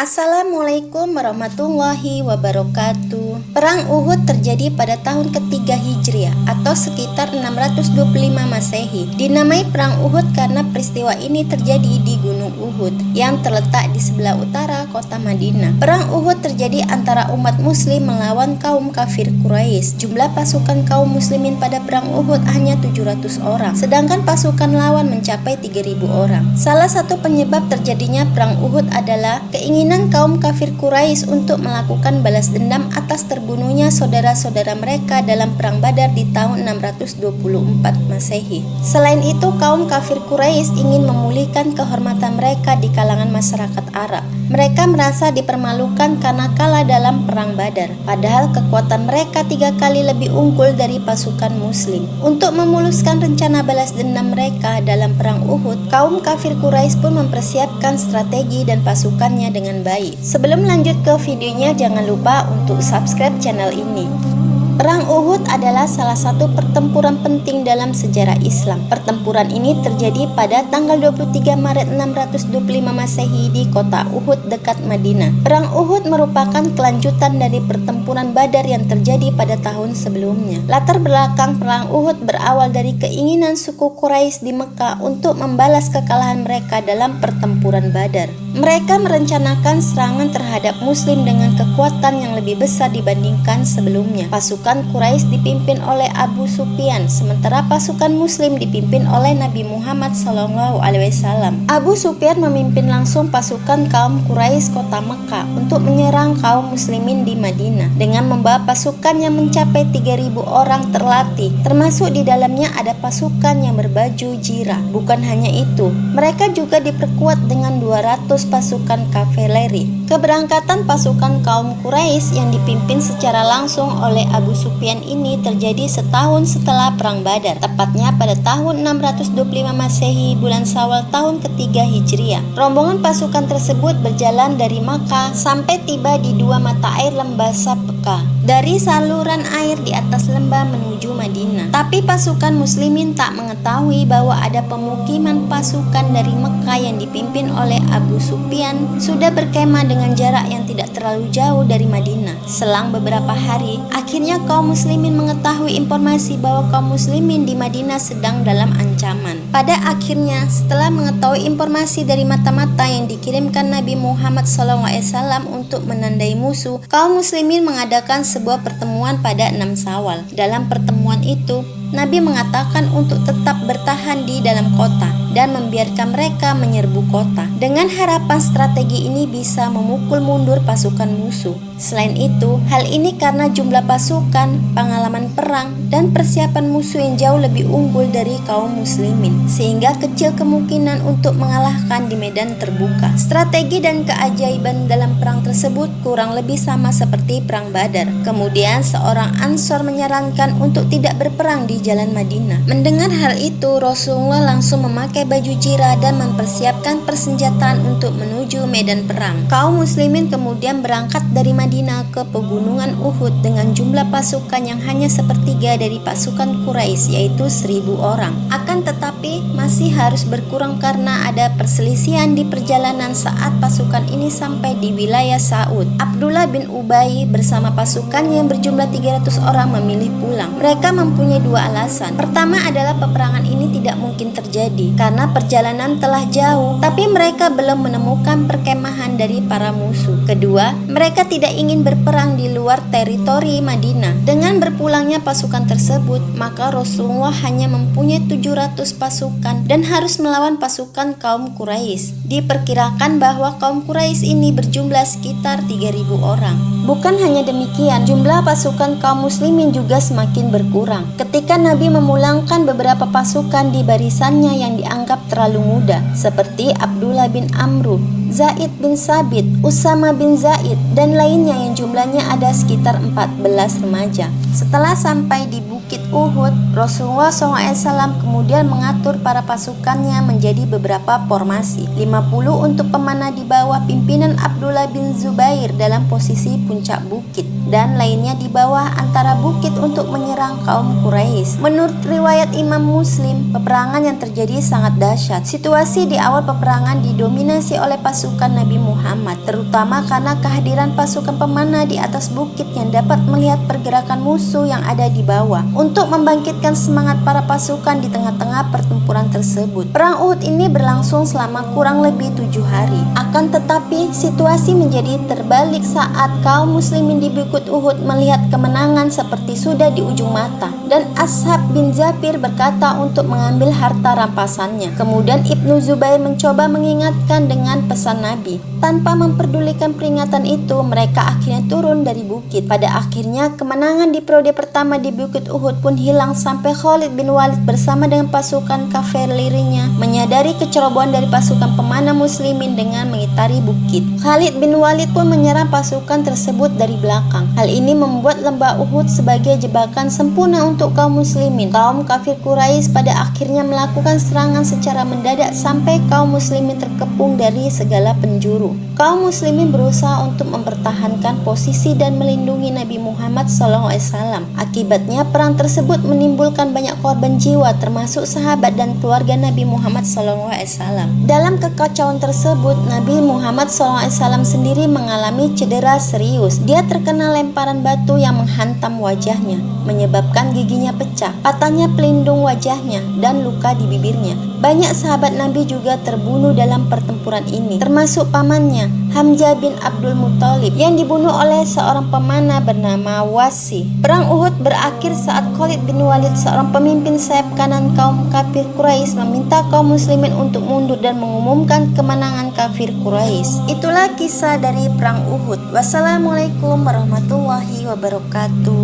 Assalamualaikum warahmatullahi wabarakatuh. Perang Uhud terjadi pada tahun ketiga Hijriah atau sekitar 625 Masehi. Dinamai Perang Uhud karena peristiwa ini terjadi di Gunung Uhud yang terletak di sebelah utara kota Madinah. Perang Uhud terjadi antara umat muslim melawan kaum kafir Quraisy. Jumlah pasukan kaum muslimin pada Perang Uhud hanya 700 orang, sedangkan pasukan lawan mencapai 3.000 orang. Salah satu penyebab terjadinya Perang Uhud adalah keinginan kaum kafir Quraisy untuk melakukan balas dendam atas terbunuhnya saudara-saudara mereka dalam Perang Badar di tahun 624 Masehi. Selain itu, kaum kafir Quraisy ingin memulihkan kehormatan mereka di kalangan masyarakat Arab. Mereka merasa dipermalukan karena kalah dalam Perang Badar, padahal kekuatan mereka 3 kali lebih unggul dari pasukan muslim. Untuk memuluskan rencana balas dendam mereka dalam Perang Uhud, kaum kafir Quraisy pun mempersiapkan strategi dan pasukannya dengan baik. Sebelum lanjut ke videonya, jangan lupa untuk subscribe channel ini. Perang Uhud adalah salah satu pertempuran penting dalam sejarah Islam. Pertempuran ini terjadi pada tanggal 23 Maret 625 Masehi di kota Uhud dekat Madinah. Perang Uhud merupakan kelanjutan dari pertempuran Badar yang terjadi pada tahun sebelumnya. Latar belakang Perang Uhud berawal dari keinginan suku Quraisy di Mekah untuk membalas kekalahan mereka dalam pertempuran Badar. Mereka merencanakan serangan terhadap muslim dengan kekuatan yang lebih besar dibandingkan sebelumnya. Pasukan Quraisy dipimpin oleh Abu Sufyan, sementara pasukan muslim dipimpin oleh Nabi Muhammad SAW. Abu Sufyan memimpin langsung pasukan kaum Quraisy kota Mekah untuk menyerang kaum muslimin di Madinah dengan membawa pasukan yang mencapai 3.000 orang terlatih, termasuk di dalamnya ada pasukan yang berbaju jirah. Bukan hanya itu, mereka juga diperkuat dengan 200 pasukan kavaleri. Keberangkatan pasukan kaum Quraisy yang dipimpin secara langsung oleh Abu Sufyan ini terjadi setahun setelah Perang Badar, tepatnya pada tahun 625 Masehi, bulan Syawal tahun ketiga Hijriah. Rombongan pasukan tersebut berjalan dari Makkah sampai tiba di dua mata air lembah Sabqa, dari saluran air di atas lembah menuju Madinah. Tapi pasukan muslimin tak mengetahui bahwa ada pemukiman pasukan dari Mekah yang dipimpin oleh Abu Sufyan sudah berkemah dengan jarak yang tidak terlalu jauh dari Madinah. Selang beberapa hari, akhirnya kaum muslimin mengetahui informasi bahwa kaum muslimin di Madinah sedang dalam ancaman. Pada akhirnya, setelah mengetahui informasi dari mata-mata yang dikirimkan Nabi Muhammad SAW untuk menandai musuh, kaum muslimin mengadakan sebuah pertemuan pada 6 Syawal. Dalam pertemuan itu, Nabi mengatakan untuk tetap bertahan di dalam kota dan membiarkan mereka menyerbu kota. Dengan harapan strategi ini bisa memukul mundur pasukan musuh. Selain itu, hal ini karena jumlah pasukan, pengalaman perang, dan persiapan musuh yang jauh lebih unggul dari kaum muslimin, sehingga kecil kemungkinan untuk mengalahkan di medan terbuka. Strategi dan keajaiban dalam perang tersebut kurang lebih sama seperti Perang Badar. Kemudian seorang Ansor menyarankan untuk tidak berperang di jalan Madinah. Mendengar hal itu, Rasulullah langsung memakai baju jirah dan mempersiapkan persenjataan untuk menuju medan perang. Kaum muslimin kemudian berangkat dari Madinah ke pegunungan Uhud dengan jumlah pasukan yang hanya sepertiga dari pasukan Quraisy, yaitu 1.000 orang. Akan tetapi masih harus berkurang karena ada perselisihan di perjalanan saat pasukan ini sampai di wilayah Saud. Abdullah bin Ubay bersama pasukan yang berjumlah 300 orang memilih pulang. Mereka mempunyai dua alasan. Pertama adalah peperangan ini tidak mungkin terjadi karena perjalanan telah jauh, tapi mereka belum menemukan perkemahan dari para musuh. Kedua, mereka tidak ingin berperang di luar teritori Madinah. Dengan berpulangnya pasukan tersebut, maka Rasulullah hanya mempunyai 700 pasukan dan harus melawan pasukan kaum Quraisy. Diperkirakan bahwa kaum Quraisy ini berjumlah sekitar 3.000 orang. Bukan hanya demikian, jumlah pasukan kaum muslimin juga semakin berkurang. Ketika Nabi memulangkan beberapa pasukan di barisannya yang dianggap terlalu muda, seperti Abdullah bin Amru, Zaid bin Sabit, Usama bin Zaid, dan lainnya yang jumlahnya ada sekitar 14 remaja. Setelah sampai di Bukit Uhud, Rasulullah SAW kemudian mengatur para pasukannya menjadi beberapa formasi. 50 untuk pemanah di bawah pimpinan Abdullah bin Zubair dalam posisi puncak bukit, dan lainnya di bawah antara bukit untuk menyerang kaum Quraisy. Menurut riwayat Imam Muslim, peperangan yang terjadi sangat dahsyat. Situasi di awal peperangan didominasi oleh pasukan Nabi Muhammad, terutama karena kehadiran pasukan pemanah di atas bukit yang dapat melihat pergerakan musuh yang ada di bawah untuk membangkitkan semangat para pasukan di tengah-tengah pertempuran tersebut. Perang Uhud ini berlangsung selama kurang lebih 7 hari. Akan tetapi situasi menjadi terbalik saat kaum muslimin di Bukit Uhud melihat kemenangan seperti sudah di ujung mata, dan Ashab bin Zafir berkata untuk mengambil harta rampasannya. Kemudian Ibnu Zubair mencoba mengingatkan dengan pesan Nabi. Tanpa memperdulikan peringatan itu, mereka akhirnya turun dari bukit. Pada akhirnya kemenangan di periode pertama di Bukit Uhud pun hilang sampai Khalid bin Walid bersama dengan pasukan kavalerinya menyadari kecerobohan dari pasukan pemanah muslimin dengan mengitari bukit. Khalid bin Walid pun menyerang pasukan tersebut dari belakang. Hal ini membuat lembah Uhud sebagai jebakan sempurna untuk kaum muslimin. Kaum kafir Quraisy pada akhirnya melakukan serangan secara mendadak sampai kaum muslimin terkepung dari segala penjuru. Kaum muslimin berusaha untuk mempertahankan posisi dan melindungi Nabi Muhammad SAW. Akibatnya perang tersebut menimbulkan banyak korban jiwa termasuk sahabat dan keluarga Nabi Muhammad SAW. Dalam kekacauan tersebut, Nabi Muhammad SAW sendiri mengalami cedera serius. Dia terkena lemparan batu yang menghantam wajahnya, menyebabkan giginya pecah, patahnya pelindung wajahnya, dan luka di bibirnya. Banyak sahabat Nabi juga terbunuh dalam pertempuran ini, termasuk pamannya, Hamzah bin Abdul Muthalib, yang dibunuh oleh seorang pemanah bernama Wasi. Perang Uhud berakhir saat Khalid bin Walid, seorang pemimpin sayap kanan kaum kafir Quraisy, meminta kaum muslimin untuk mundur dan mengumumkan kemenangan kafir Quraisy. Itulah kisah dari Perang Uhud. Wassalamualaikum warahmatullahi wabarakatuh.